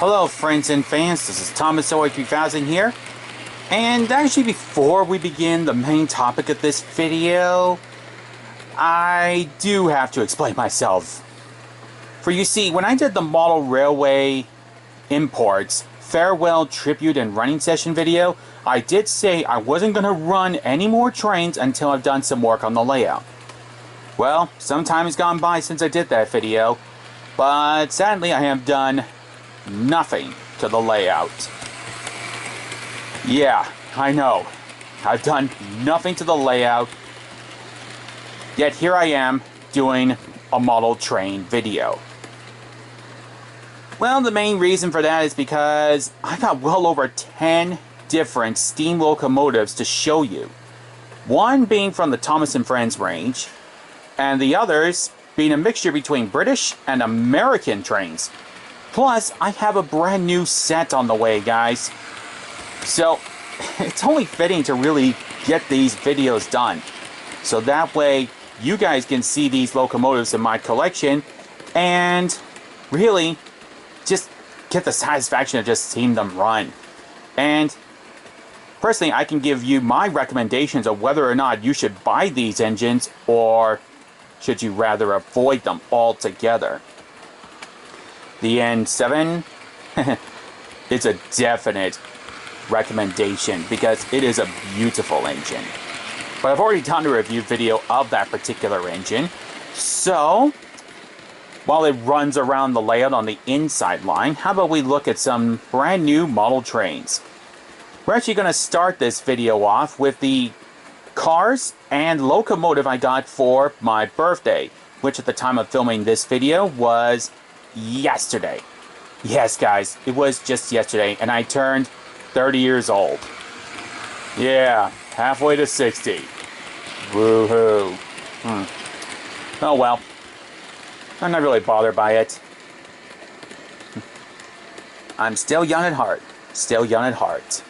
Hello friends and fans, this is ThomasZoey3000 here. And actually before we begin the main topic of this video, I do have to explain myself. For you see, when I did the model railway imports, farewell, tribute, and running session video, I did say I wasn't going to run any more trains until I've done some work on the layout. Well, some time has gone by since I did that video, but sadly I have done nothing to the layout. Yeah, I know. I've done nothing to the layout, yet here I am doing a model train video. Well, the main reason for that is because I got well over 10 different steam locomotives to show you. One being from the Thomas & Friends range, and the others being a mixture between British and American trains. Plus, I have a brand new set on the way, guys. So, it's only fitting to really get these videos done. So that way, you guys can see these locomotives in my collection and really just get the satisfaction of just seeing them run. And personally, I can give you my recommendations of whether or not you should buy these engines or should you rather avoid them altogether. The N7 is a definite recommendation because it is a beautiful engine. But I've already done a review video of that particular engine. So, while it runs around the layout on the inside line, how about we look at some brand new model trains? We're actually going to start this video off with the cars and locomotive I got for my birthday, which at the time of filming this video was yesterday. Yes, guys, it was just yesterday, and I turned 30 years old. Yeah, halfway to 60. Woohoo. Oh well. I'm not really bothered by it. I'm still young at heart. Still young at heart.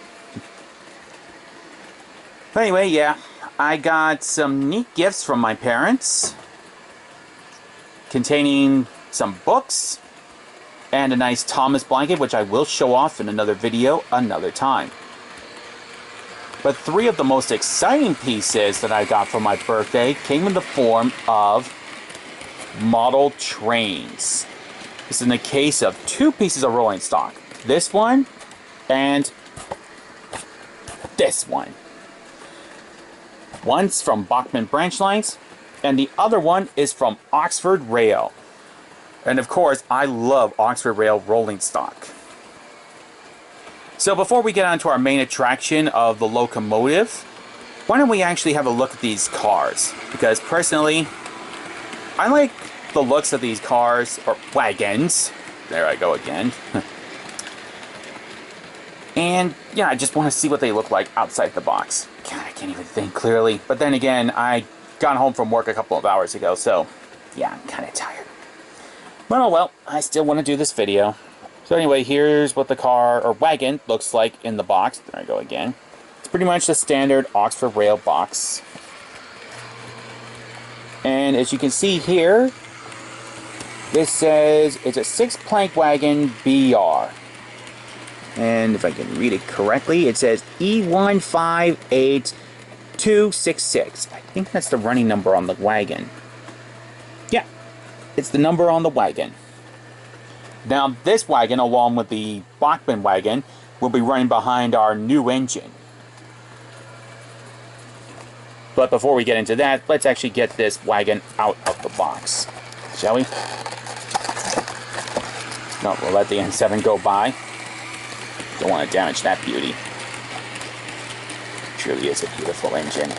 But anyway, yeah, I got some neat gifts from my parents containing some books and a nice Thomas blanket, which I will show off in another video another time. But three of the most exciting pieces that I got for my birthday came in the form of model trains. This is in the case of two pieces of rolling stock. This one and this one. One's from Bachmann branch lines, and the other one is from Oxford Rail. And of course, I love Oxford Rail rolling stock. So before we get on to our main attraction of the locomotive, why don't we actually have a look at these cars? Because personally, I like the looks of these cars, or wagons. There I go again. And yeah, I just want to see what they look like outside the box. God, I can't even think clearly. But then again, I got home from work a couple of hours ago, so yeah, I'm kind of tired. But oh well, I still want to do this video. So anyway, here's what the car, or wagon, looks like in the box. There I go again. It's pretty much the standard Oxford Rail box. And as you can see here, this says it's a 6-plank wagon BR. And if I can read it correctly, it says E158266. I think that's the running number on the wagon. Yeah, it's the number on the wagon. Now, this wagon, along with the Bachmann wagon, will be running behind our new engine. But before we get into that, let's actually get this wagon out of the box. Shall we? No, we'll let the N7 go by. Don't want to damage that beauty. Truly is a beautiful engine.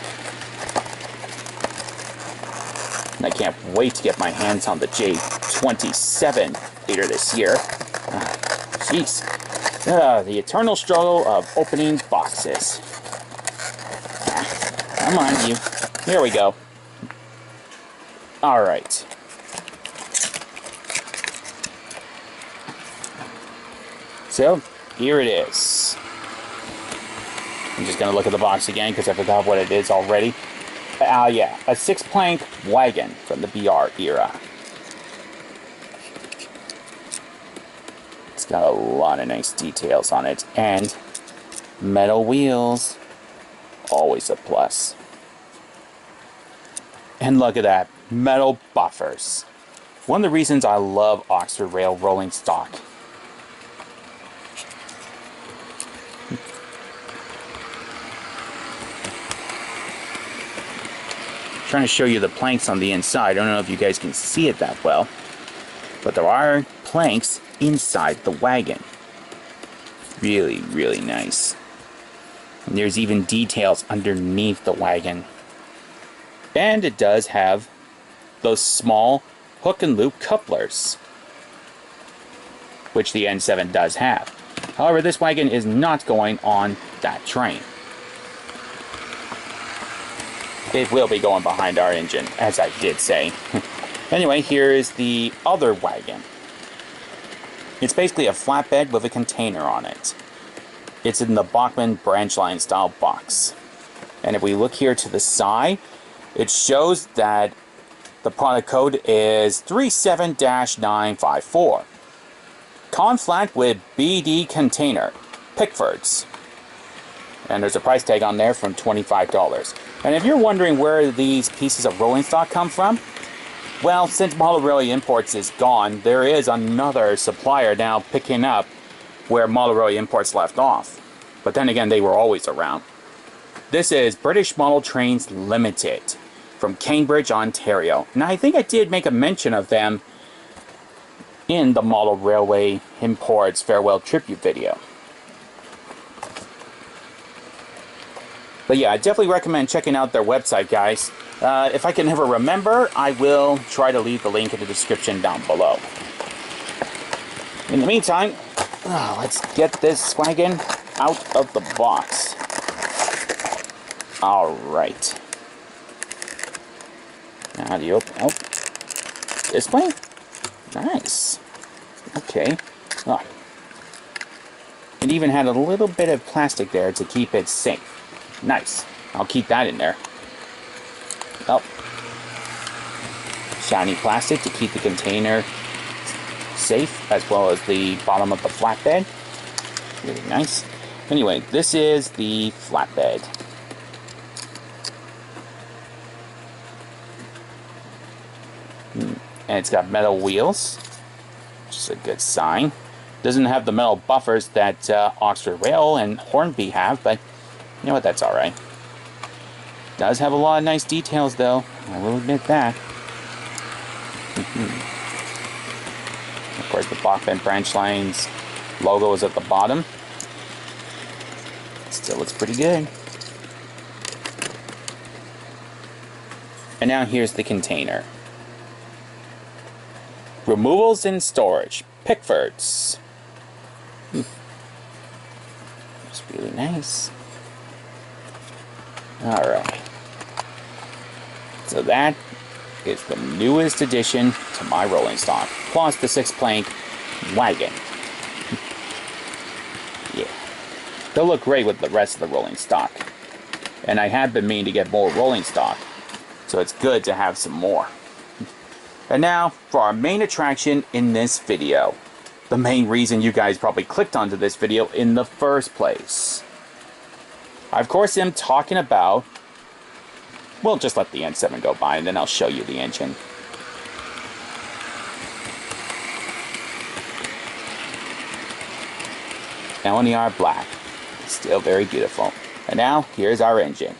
And I can't wait to get my hands on the J27 later this year. Jeez. The eternal struggle of opening boxes. Come on, you. Here we go. Alright. So, here it is. I'm just going to look at the box again because I forgot what it is already. Yeah, a 6-plank wagon from the BR era. It's got a lot of nice details on it, and metal wheels, always a plus. And look at that, metal buffers. One of the reasons I love Oxford Rail rolling stock. Trying to show you the planks on the inside. I don't know if you guys can see it that well, but there are planks inside the wagon. Really, really nice. And there's even details underneath the wagon. And it does have those small hook and loop couplers, which the N7 does have. However, this wagon is not going on that train. It will be going behind our engine, as I did say. Anyway, here is the other wagon. It's basically a flatbed with a container on it. It's in the Bachmann branch line style box. And if we look here to the side, it shows that the product code is 37-954. Conflat with BD container, Pickford's. And there's a price tag on there from $25. And if you're wondering where these pieces of rolling stock come from, well, since Model Railway Imports is gone, there is another supplier now picking up where Model Railway Imports left off. But then again, they were always around. This is British Model Trains Limited from Cambridge, Ontario. And I think I did make a mention of them in the Model Railway Imports Farewell Tribute video. But yeah, I definitely recommend checking out their website, guys. If I can ever remember, I will try to leave the link in the description down below. In the meantime, let's get this wagon out of the box. Alright. Now how do you open? Oh, this way? Nice. Okay. Oh. It even had a little bit of plastic there to keep it safe. Nice. I'll keep that in there. Oh. Shiny plastic to keep the container safe, as well as the bottom of the flatbed. Really nice. Anyway, this is the flatbed. And it's got metal wheels, which is a good sign. Doesn't have the metal buffers that Oxford Rail and Hornby have, but you know what, that's alright. Does have a lot of nice details though, I will admit that. Of course, the Bachmann branch lines logo is at the bottom. Still looks pretty good. And now here's the container. Removals and storage, Pickford's. It's really nice. Alright. So that is the newest addition to my rolling stock, plus the 6-plank wagon. Yeah. They'll look great with the rest of the rolling stock. And I have been meaning to get more rolling stock, so it's good to have some more. And now, for our main attraction in this video. The main reason you guys probably clicked onto this video in the first place. I, of course, am talking about... We'll just let the N7 go by, and then I'll show you the engine. Pannier black. Still very beautiful. And now, here's our engine.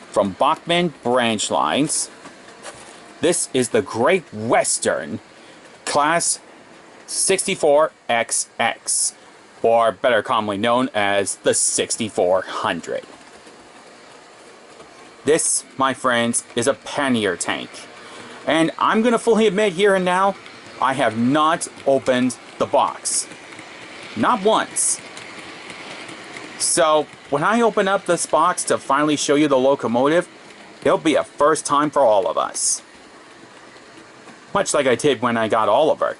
From Bachmann branch lines... This is the Great Western Class 64XX, or better commonly known as the 6400. This, my friends, is a Pannier tank. And I'm going to fully admit here and now, I have not opened the box. Not once. So, when I open up this box to finally show you the locomotive, it'll be a first time for all of us. Much like I did when I got Oliver.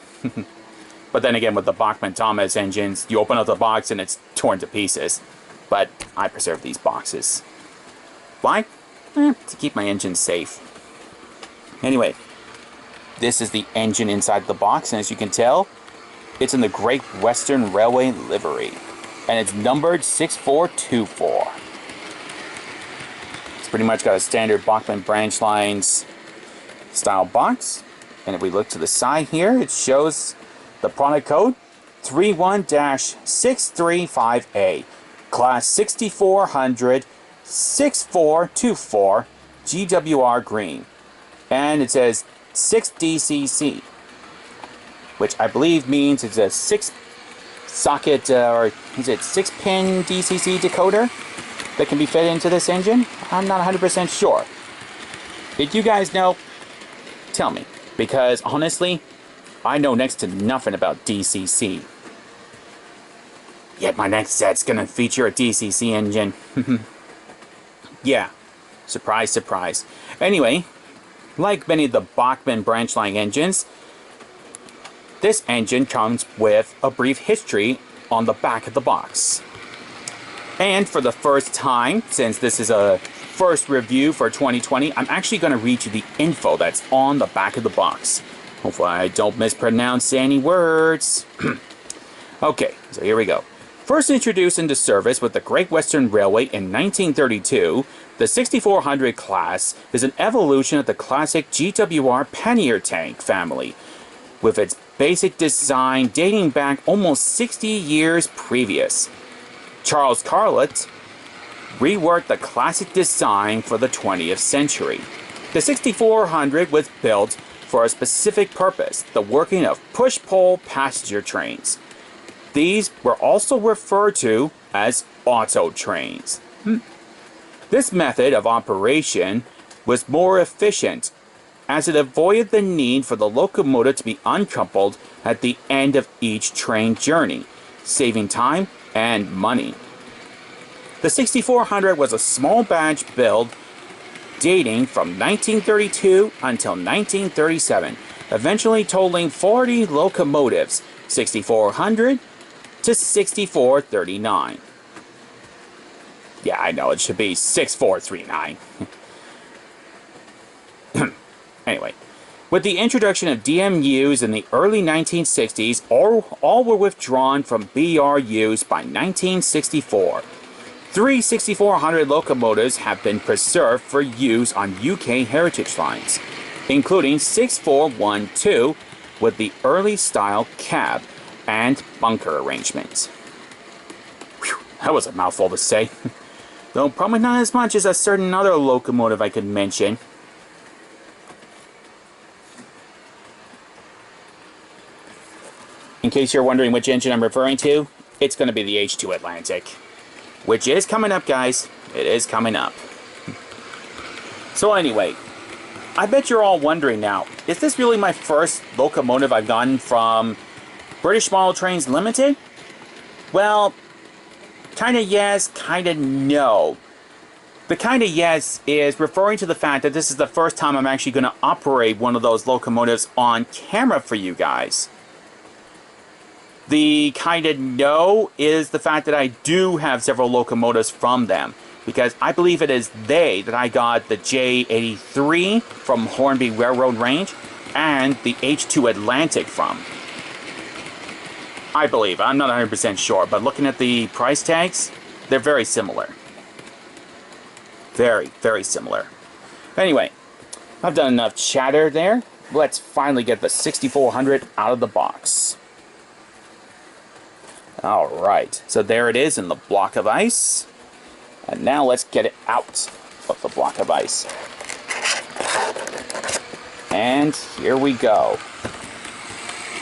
But then again, with the Bachmann Thomas engines, you open up the box and it's torn to pieces. But I preserve these boxes. Why? To keep my engine safe. Anyway, this is the engine inside the box, and as you can tell, It's in the Great Western Railway livery, and it's numbered 6424. It's pretty much got a standard Bachmann branch lines style box. And if we look to the side here, it shows the product code 31-635A, class 6400 6424 GWR green. And it says 6 DCC, which I believe means it's a 6-socket, or is it 6-pin DCC decoder that can be fed into this engine? I'm not 100% sure. Did you guys know? Tell me, because honestly, I know next to nothing about DCC. Yet my next set's gonna feature a DCC engine. Yeah, surprise, surprise. Anyway, like many of the Bachmann branch line engines, this engine comes with a brief history on the back of the box. And for the first time, since this is a first review for 2020, I'm actually going to read you the info that's on the back of the box. Hopefully I don't mispronounce any words. Okay, so here we go. First introduced into service with the Great Western Railway in 1932, the 6400 class is an evolution of the classic GWR Pannier tank family, with its basic design dating back almost 60 years previous. Charles Carlett reworked the classic design for the 20th century. The 6400 was built for a specific purpose, the working of push-pull passenger trains. These were also referred to as auto trains. This method of operation was more efficient, as it avoided the need for the locomotive to be uncoupled at the end of each train journey, saving time and money. The 6400 was a small batch build dating from 1932 until 1937, eventually totaling 40 locomotives, 6400 to 6439. Yeah, I know, it should be 6439. Anyway, with the introduction of DMUs in the early 1960s, all were withdrawn from BRUs by 1964. 3 6400 locomotives have been preserved for use on UK heritage lines, including 6412 with the early style cab and bunker arrangements. Whew, that was a mouthful to say. Though probably not as much as a certain other locomotive I could mention. In case you're wondering which engine I'm referring to, it's going to be the H2 Atlantic. Which is coming up, guys. It is coming up. So anyway, I bet you're all wondering now, is this really my first locomotive I've gotten from British Model Trains Limited? Well, kinda yes, kinda no. The kinda yes is referring to the fact that this is the first time I'm actually going to operate one of those locomotives on camera for you guys. The kinda no is the fact that I do have several locomotives from them, because I believe it is they that I got the J83 from Hornby Railroad Range and the H2 Atlantic from. I believe, I'm not 100% sure, but looking at the price tags, they're very similar. Very, very similar. Anyway, I've done enough chatter there. Let's finally get the 6400 out of the box. Alright, so there it is in the block of ice. And now let's get it out of the block of ice. And here we go.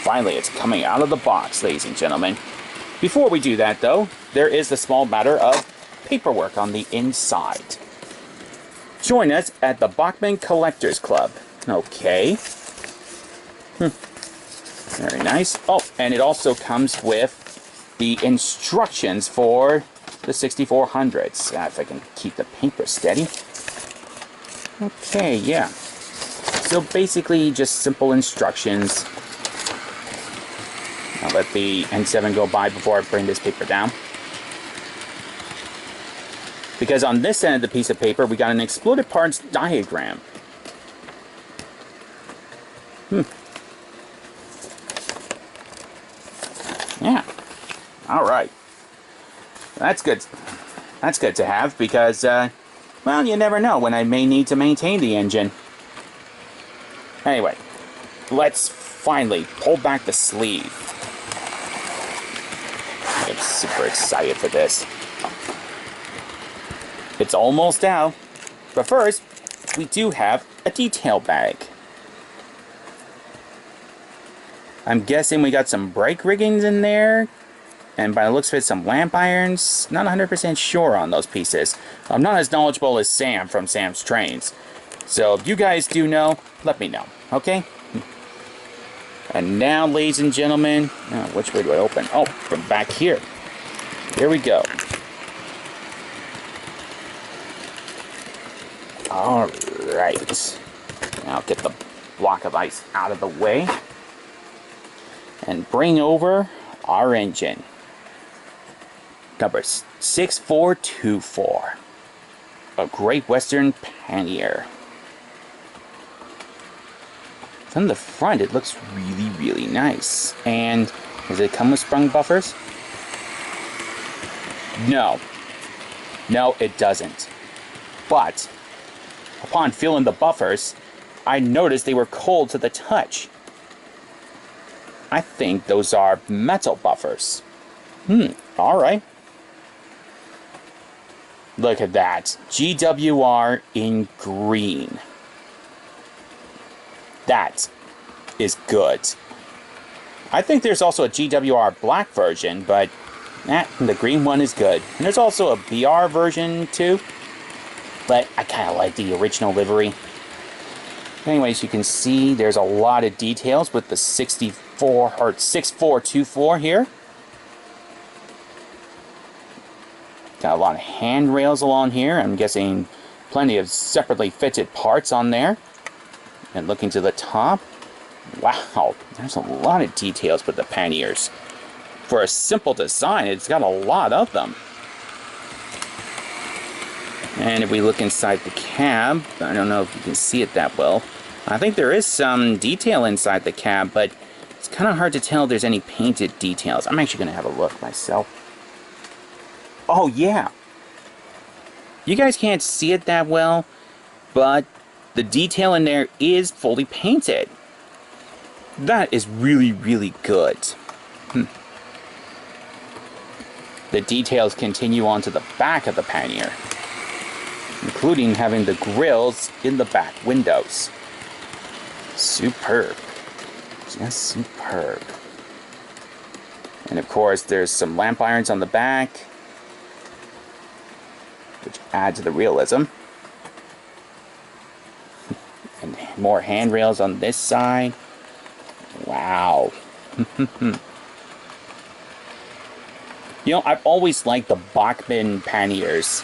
Finally, it's coming out of the box, ladies and gentlemen. Before we do that, though, there is the small matter of paperwork on the inside. Join us at the Bachmann Collectors Club. Okay. Very nice. Oh, and it also comes with the instructions for the 6400s. If I can keep the paper steady. Okay, yeah. So basically, just simple instructions. I'll let the N7 go by before I bring this paper down. Because on this end of the piece of paper, we got an exploded parts diagram. Alright. That's good. That's good to have because, well, you never know when I may need to maintain the engine. Anyway, let's finally pull back the sleeve. I'm super excited for this. It's almost out, but first, we do have a detail bag. I'm guessing we got some brake riggings in there, and by the looks of it, some lamp irons. Not 100% sure on those pieces. I'm not as knowledgeable as Sam from Sam's Trains. So if you guys do know, let me know, okay? And now, ladies and gentlemen, which way do I open? Oh, from back here. Here we go. Alright. Now get the block of ice out of the way. And bring over our engine. Number 6424. A Great Western Pannier. From the front, it looks really, really nice. And does it come with sprung buffers? No. No, it doesn't. But upon feeling the buffers, I noticed they were cold to the touch. I think those are metal buffers. Alright. Look at that. GWR in green. That is good. I think there's also a GWR black version, but the green one is good. And there's also a BR version too, but I kind of like the original livery. Anyways, you can see there's a lot of details with the 6424 here. Got a lot of handrails along here. I'm guessing plenty of separately fitted parts on there. And looking to the top, wow, there's a lot of details with the panniers. For a simple design, it's got a lot of them. And if we look inside the cab, I don't know if you can see it that well. I think there is some detail inside the cab, but it's kind of hard to tell if there's any painted details. I'm actually going to have a look myself. Oh, yeah. You guys can't see it that well, but the detail in there is fully painted. That is really, really good. The details continue on to the back of the pannier, including having the grills in the back windows. Superb. Just superb. And of course, there's some lamp irons on the back, which add to the realism. And more handrails on this side. Wow. You know, I've always liked the Bachmann panniers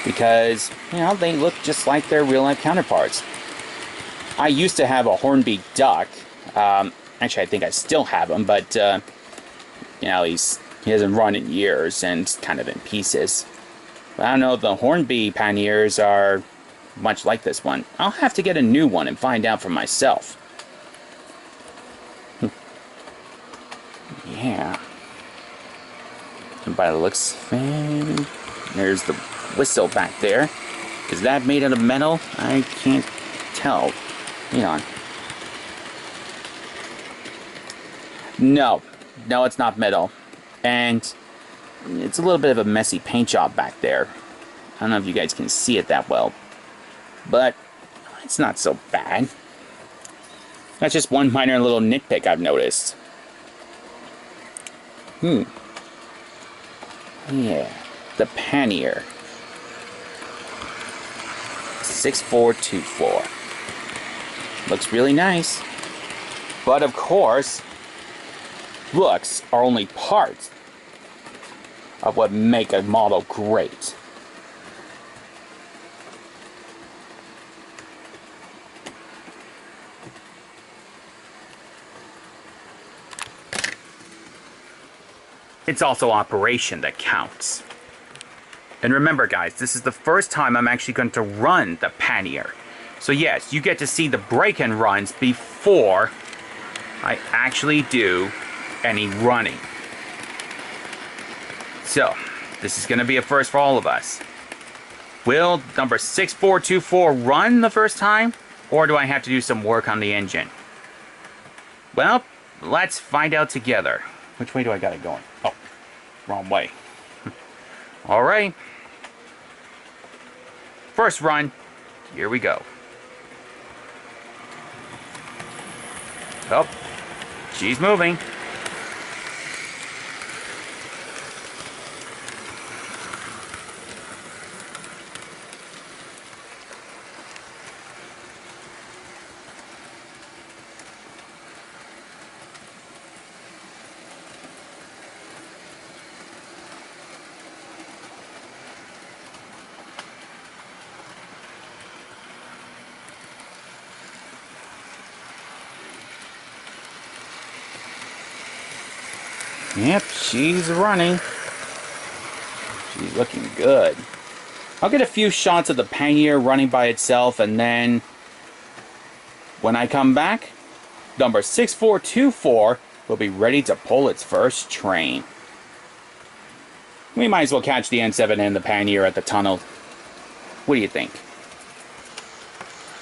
because, you know, they look just like their real-life counterparts. I used to have a Hornby duck. Actually, I think I still have him, but, you know, he hasn't run in years and it's kind of in pieces. But I don't know if the Hornby panniers are much like this one. I'll have to get a new one and find out for myself. Yeah. And by the looks, there's the whistle back there. Is that made out of metal? I can't tell. Hang on. No. No, it's not metal. And it's a little bit of a messy paint job back there. I don't know if you guys can see it that well, but it's not so bad. That's just one minor little nitpick I've noticed. Yeah, the Pannier 6424 looks really nice, but of course, looks are only part of what make a model great. It's also operation that counts. And remember guys, this is the first time I'm actually going to run the Pannier. So yes, you get to see the break-in runs before I actually do any running. So, this is going to be a first for all of us. Will number 6424 run the first time? Or do I have to do some work on the engine? Well, let's find out together. Which way do I got it going? Oh, wrong way. Alright. First run. Here we go. Oh, she's moving. Yep, she's running. She's looking good. I'll get a few shots of the Pannier running by itself, and then when I come back, number 6424 will be ready to pull its first train. We might as well catch the N7 and the Pannier at the tunnel. What do you think?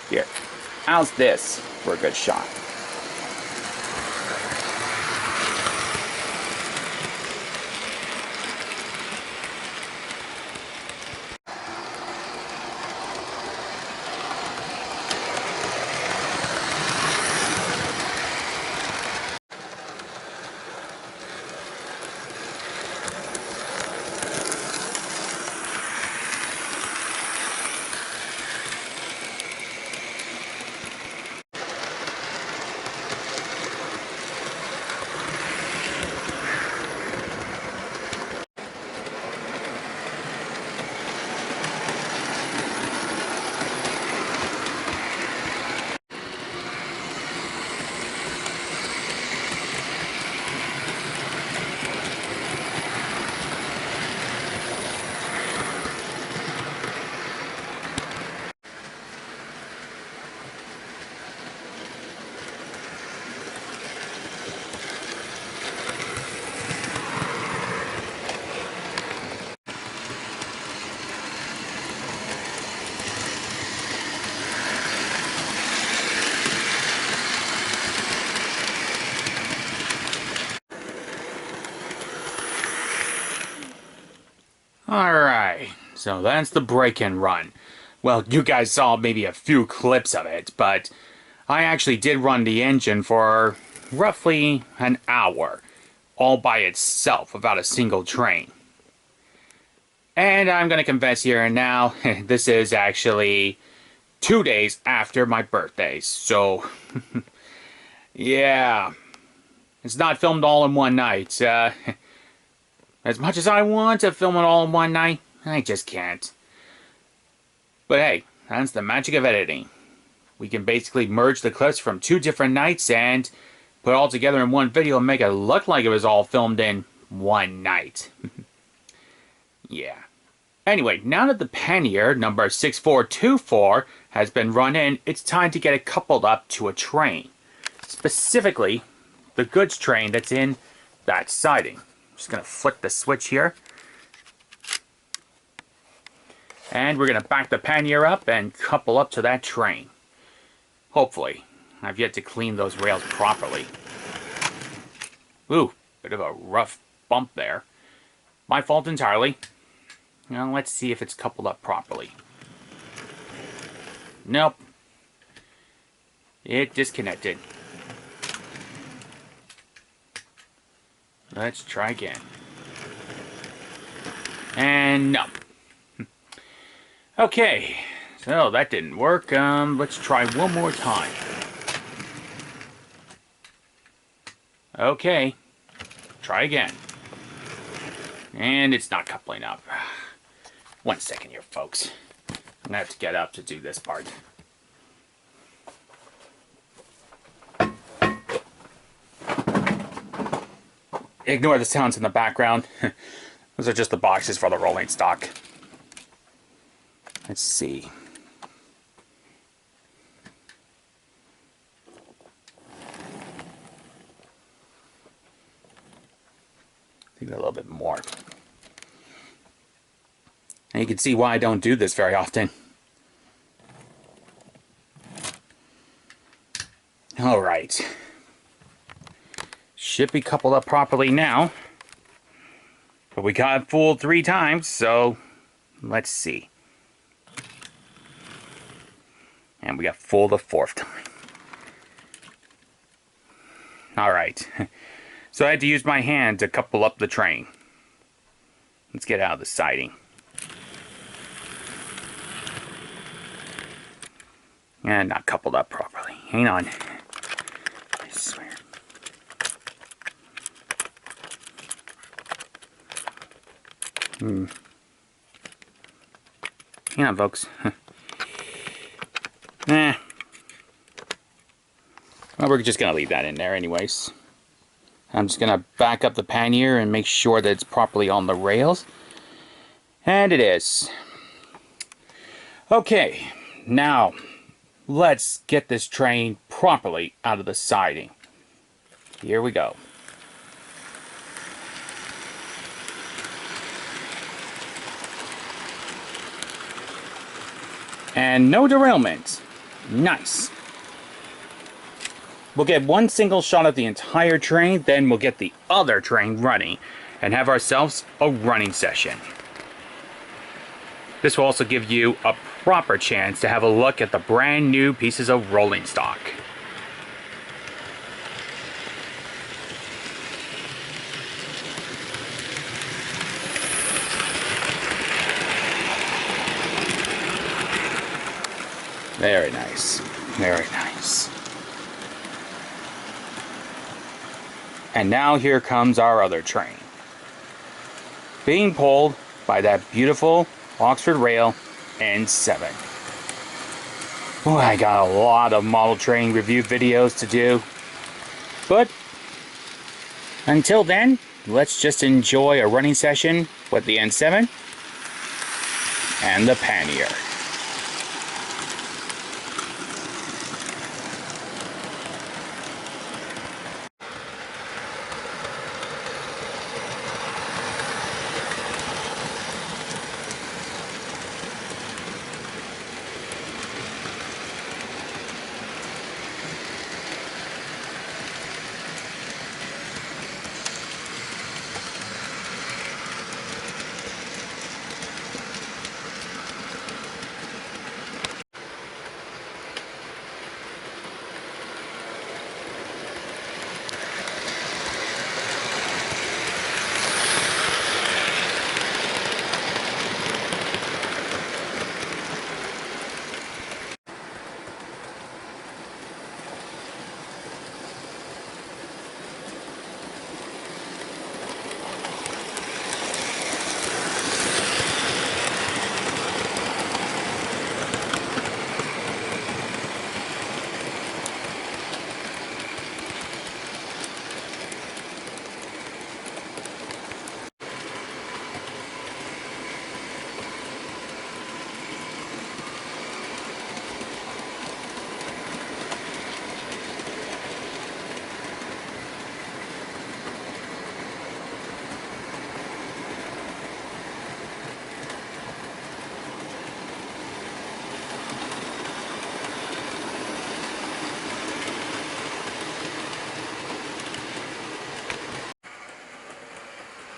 Here, how's this for a good shot? Alright, so that's the break-in run. Well, you guys saw maybe a few clips of it, but I actually did run the engine for roughly an hour, all by itself, without a single train. And I'm going to confess here and now, this is actually 2 days after my birthday, so yeah, it's not filmed all in one night. As much as I want to film it all in one night, I just can't. But hey, that's the magic of editing. We can basically merge the clips from 2 different nights and put it all together in one video and make it look like it was all filmed in one night. Yeah. Anyway, now that the Pannier number 6424 has been run in, it's time to get it coupled up to a train. Specifically, the goods train that's in that siding. Just going to flick the switch here. And we're going to back the Pannier up and couple up to that train. Hopefully. I've yet to clean those rails properly. Ooh, bit of a rough bump there. My fault entirely. Now let's see if it's coupled up properly. Nope. It disconnected. Let's try again. And no. Okay, so that didn't work. Let's try one more time. Okay, try again. And it's not coupling up. 1 second here, folks. I'm gonna have to get up to do this part. Ignore the sounds in the background. Those are just the boxes for the rolling stock. Let's see. I think a little bit more. And you can see why I don't do this very often. Alright. Should be coupled up properly now. But we got it fooled 3 times, so let's see. And we got fooled the 4th time. Alright. So I had to use my hand to couple up the train. Let's get out of the siding. And not coupled up properly. Hang on. I swear. Hang on, folks. Well, we're just going to leave that in there anyways. I'm just going to back up the pannier and make sure that it's properly on the rails. And it is. Okay, now let's get this train properly out of the siding. Here we go. And no derailment. Nice. We'll get one single shot of the entire train, then we'll get the other train running and have ourselves a running session. This will also give you a proper chance to have a look at the brand new pieces of rolling stock. Very nice. Very nice. And now here comes our other train. Being pulled by that beautiful Oxford Rail N7. Oh, I got a lot of model train review videos to do. But until then, let's just enjoy a running session with the N7 and the Pannier.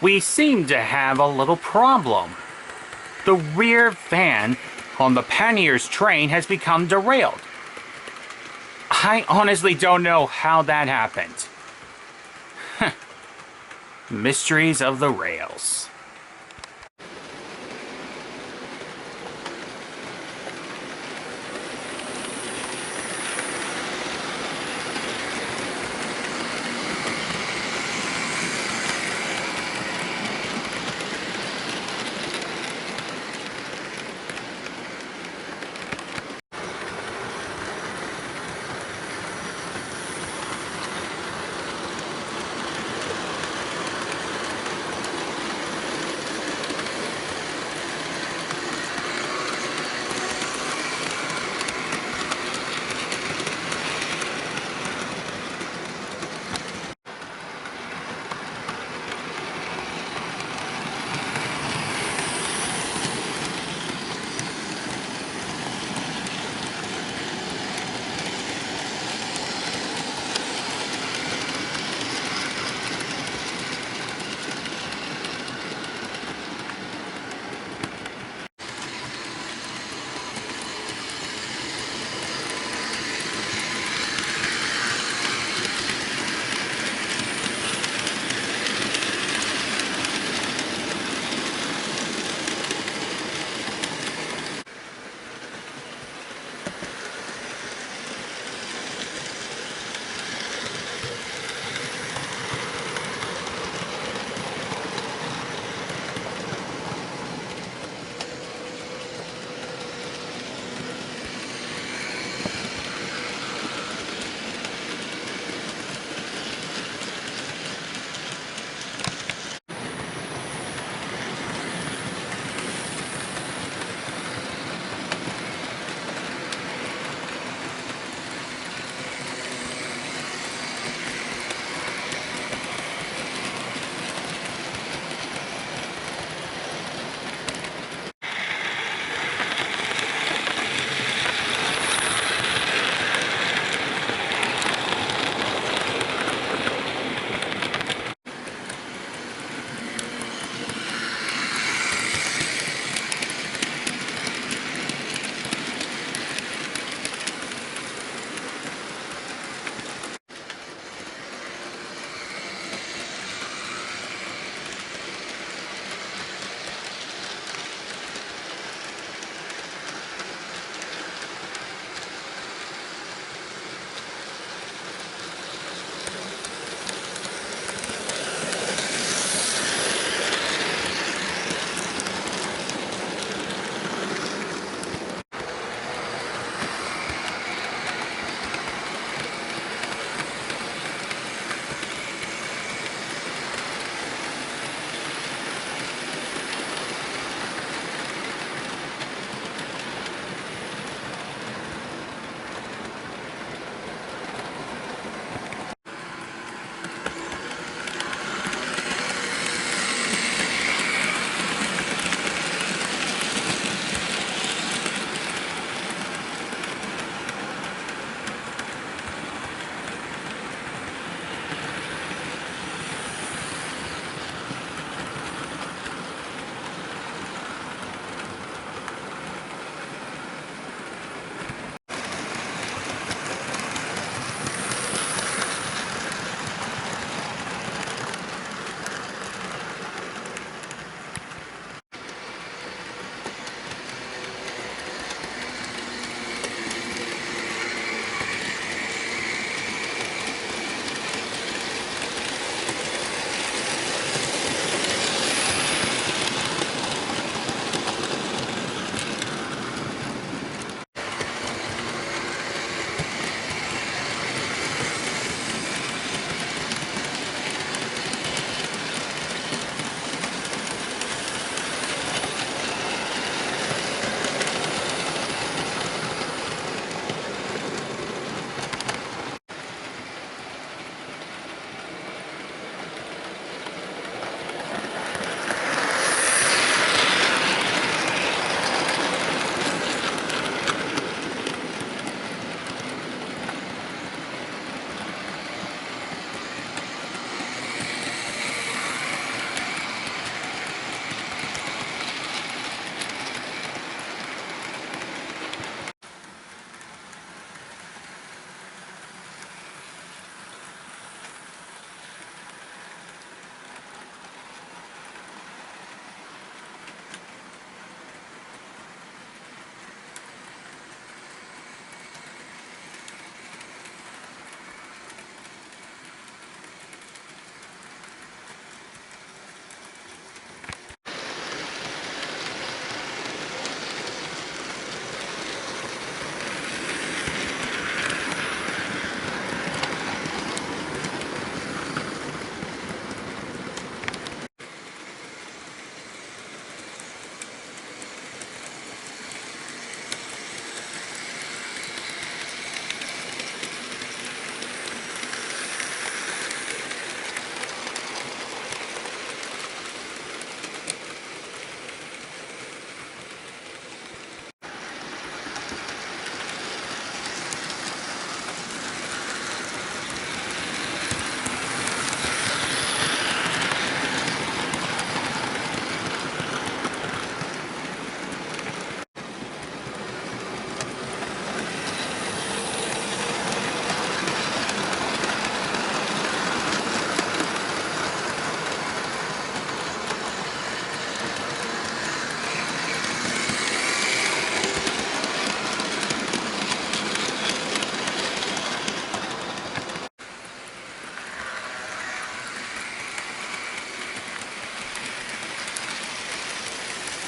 We seem to have a little problem. The rear van on the Pannier's train has become derailed. I honestly don't know how that happened. Mysteries of the rails.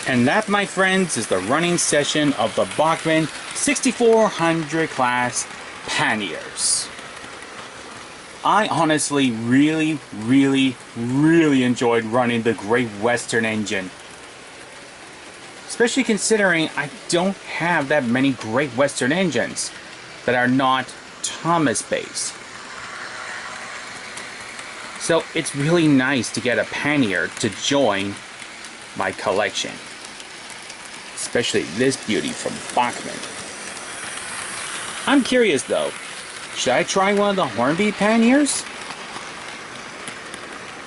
And that, my friends, is the running session of the Bachmann 6400 class Panniers. I honestly really enjoyed running the Great Western engine. Especially considering I don't have that many Great Western engines that are not Thomas based. So it's really nice to get a Pannier to join my collection. Especially this beauty from Bachmann. I'm curious though, should I try one of the Hornby Panniers?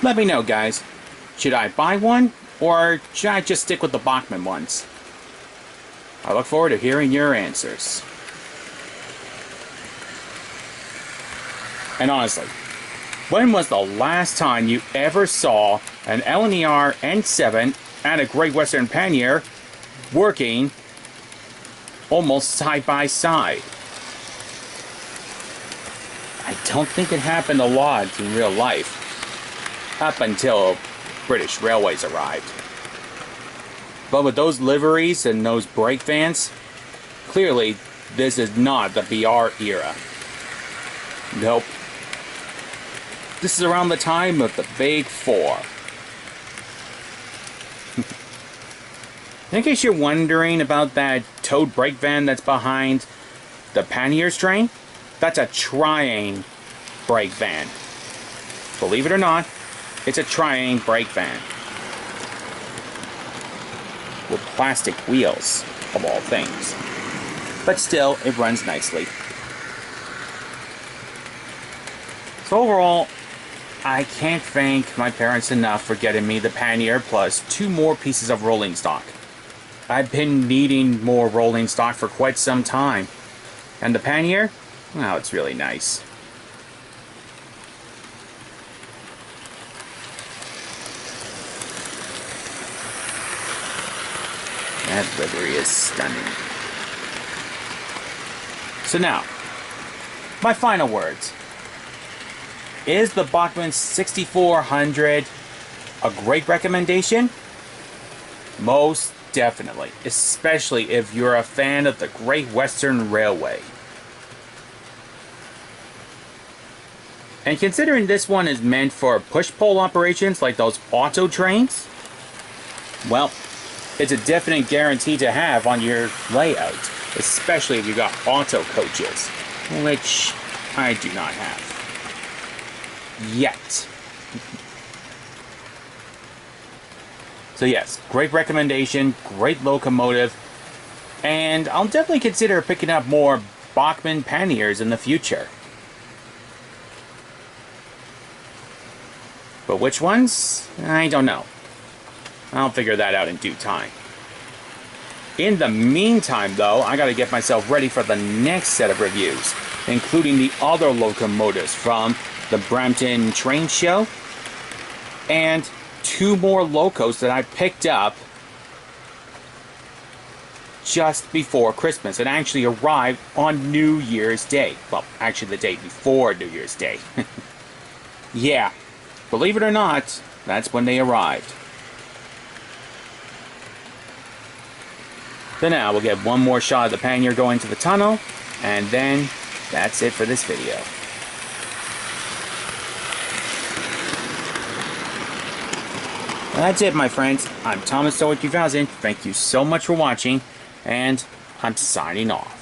Let me know, guys. Should I buy one, or should I just stick with the Bachmann ones? I look forward to hearing your answers. And honestly, when was the last time you ever saw an LNER N7 and a Great Western Pannier working almost side by side? I don't think it happened a lot in real life, up until British Railways arrived. But with those liveries and those brake vans, clearly this is not the BR era. Nope. This is around the time of the Big Four. In case you're wondering about that towed brake van that's behind the Pannier's train, that's a Triane brake van. Believe it or not, it's a Triane brake van. With plastic wheels, of all things. But still, it runs nicely. So overall, I can't thank my parents enough for getting me the Pannier plus 2 more pieces of rolling stock. I've been needing more rolling stock for quite some time. And the Pannier? Well, it's really nice. That livery is stunning. So now, my final words. Is the Bachmann 6400 a great recommendation? Most definitely, especially if you're a fan of the Great Western Railway. And considering this one is meant for push-pull operations like those auto trains, well, it's a definite guarantee to have on your layout, especially if you got auto coaches, which I do not have. Yet. So yes, great recommendation, great locomotive, and I'll definitely consider picking up more Bachmann Panniers in the future. But which ones? I don't know. I'll figure that out in due time. In the meantime, though, I gotta get myself ready for the next set of reviews, including the other locomotives from the Brampton Train Show, and 2 more locos that I picked up just before Christmas and actually arrived on New Year's Day. Well, actually the day before New Year's Day. Yeah, believe it or not, that's when they arrived. So now we'll get one more shot of the Pannier going to the tunnel, and then that's it for this video. That's it, my friends. I'm ThomasZoey3000. Thank you so much for watching, and I'm signing off.